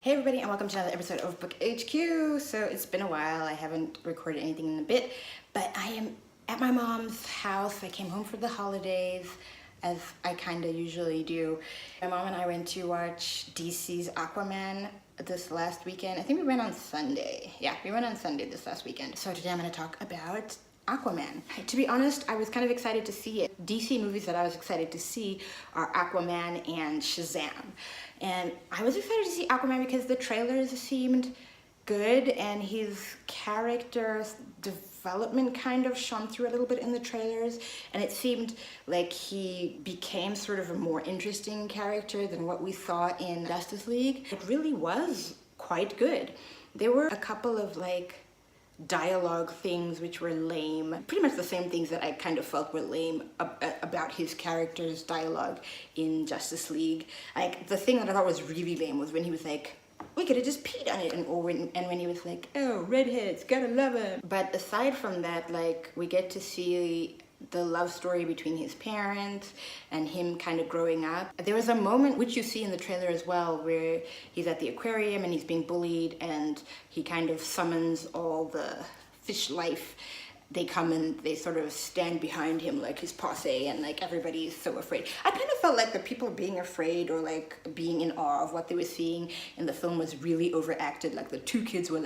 Hey everybody, and welcome to another episode of Book HQ. So it's been a while, I haven't recorded anything in a bit, but I am at my mom's house. I came home for the holidays, as I kind of usually do. My mom and I went to watch DC's Aquaman this last weekend. I think we went on Sunday. Yeah, we went on Sunday this last weekend. So today I'm going to talk about Aquaman. To be honest, I was kind of excited to see it. DC movies that I was excited to see are Aquaman and Shazam. And I was excited to see Aquaman because the trailers seemed good and his character development kind of shone through a little bit in the trailers, and it seemed like he became sort of a more interesting character than what we saw in Justice League. It really was quite good. There were a couple of dialogue things which were lame, pretty much the same things that I kind of felt were lame about his character's dialogue in Justice League. Like, the thing that I thought was really lame was when he was like, we could have just peed on it, and when he was like, oh, redheads, gotta love him. But aside from that, we get to see the love story between his parents and him kind of growing up. There was a moment, which you see in the trailer as well, where he's at the aquarium and he's being bullied and he kind of summons all the fish life. They come and they sort of stand behind him like his posse, and everybody's so afraid. I kind of felt like the people being afraid or being in awe of what they were seeing in the film was really overacted. Like, the two kids were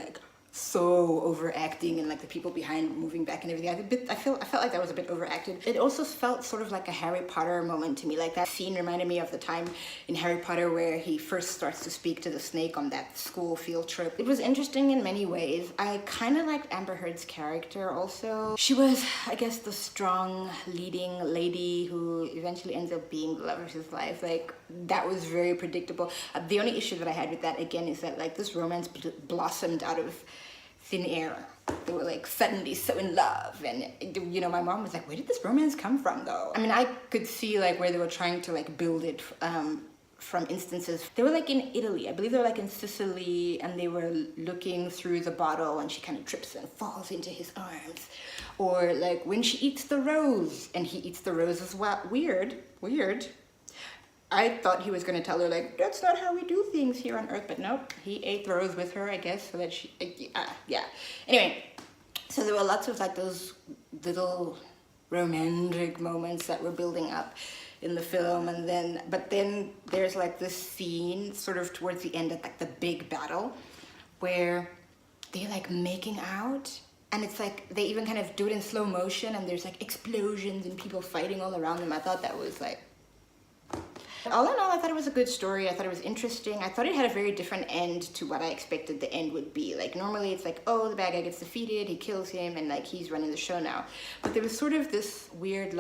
so overacting, and the people behind moving back and everything. I felt like that was a bit overacted. It also felt sort of like a Harry Potter moment to me. Like, that scene reminded me of the time in Harry Potter where he first starts to speak to the snake on that school field trip. It was interesting in many ways. I kind of liked Amber Heard's character also. She was, I guess, the strong leading lady who eventually ends up being the love of his life. That was very predictable. The only issue that I had with that, again, is that this romance blossomed out of thin air. They were suddenly so in love, and my mom was like, where did this romance come from though? I mean, I could see where they were trying to build it from instances. They were in Italy, I believe they were in Sicily, and they were looking through the bottle and she kind of trips and falls into his arms. Or when she eats the rose and he eats the rose as well. Weird. I thought he was going to tell her, that's not how we do things here on Earth, but nope, he ate the rose with her, I guess, so that she, yeah. Anyway, so there were lots of those little romantic moments that were building up in the film, but then there's this scene sort of towards the end at the big battle where they're making out. And it's they even kind of do it in slow motion, and there's explosions and people fighting all around them. I thought that was all in all, I thought it was a good story. I thought it was interesting. I thought it had a very different end to what I expected the end would be. Normally it's oh, the bad guy gets defeated, he kills him, and he's running the show now. But there was sort of this weird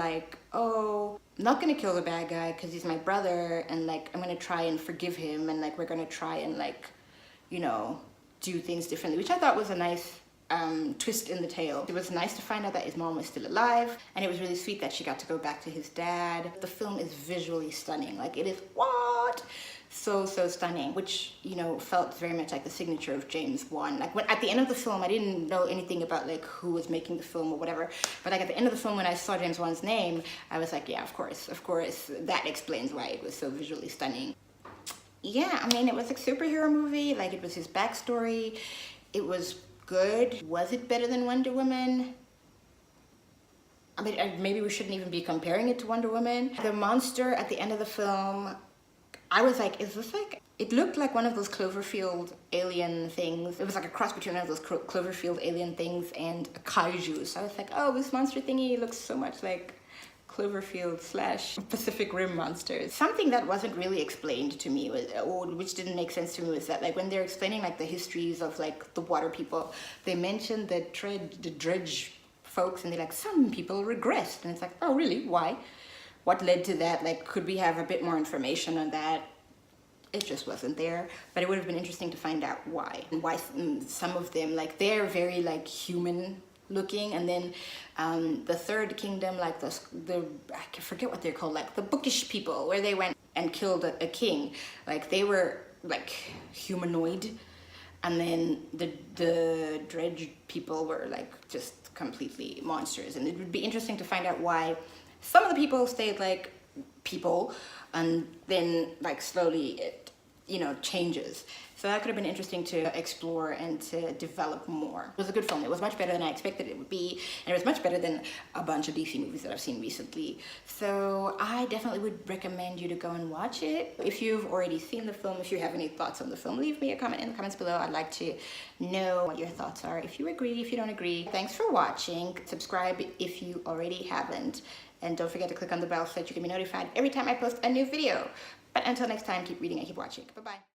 oh, I'm not gonna kill the bad guy because he's my brother, and I'm gonna try and forgive him, and we're gonna try and do things differently, which I thought was a nice twist in the tale. It was nice to find out that his mom was still alive, and it was really sweet that she got to go back to his dad. The film is visually stunning. It is so stunning, which felt very much like the signature of James Wan. When at the end of the film, I didn't know anything about who was making the film or whatever, but at the end of the film, when I saw James Wan's name, I was yeah, of course, that explains why it was so visually stunning. Yeah, I mean, it was a superhero movie. It was his backstory. It was good. Was it better than Wonder Woman? I mean, maybe we shouldn't even be comparing it to Wonder Woman. The monster at the end of the film, I was is this it looked like one of those Cloverfield alien things. It was a cross between one of those Cloverfield alien things and a kaiju. So I was oh, this monster thingy looks so much like Cloverfield / Pacific Rim monsters. Something that wasn't really explained to me or which didn't make sense to me was that when they're explaining the histories of the water people, they mentioned the dredge folks, and they're some people regressed, and it's oh really, why? What led to that? Could we have a bit more information on that? It just wasn't there, but it would have been interesting to find out why. And why some of them, they're very human looking, and then the third kingdom, I forget what they're called, the bookish people, where they went and killed a king, they were humanoid, and then the dredge people were just completely monsters. And it would be interesting to find out why some of the people stayed people, and then slowly it changes. So that could have been interesting to explore and to develop more. It was a good film. It was much better than I expected it would be, and it was much better than a bunch of DC movies that I've seen recently. So I definitely would recommend you to go and watch it. If you've already seen the film, if you have any thoughts on the film, leave me a comment in the comments below. I'd like to know what your thoughts are. If you agree, if you don't agree. Thanks for watching. Subscribe if you already haven't. And don't forget to click on the bell so that you can be notified every time I post a new video. But until next time, keep reading and keep watching. Bye-bye.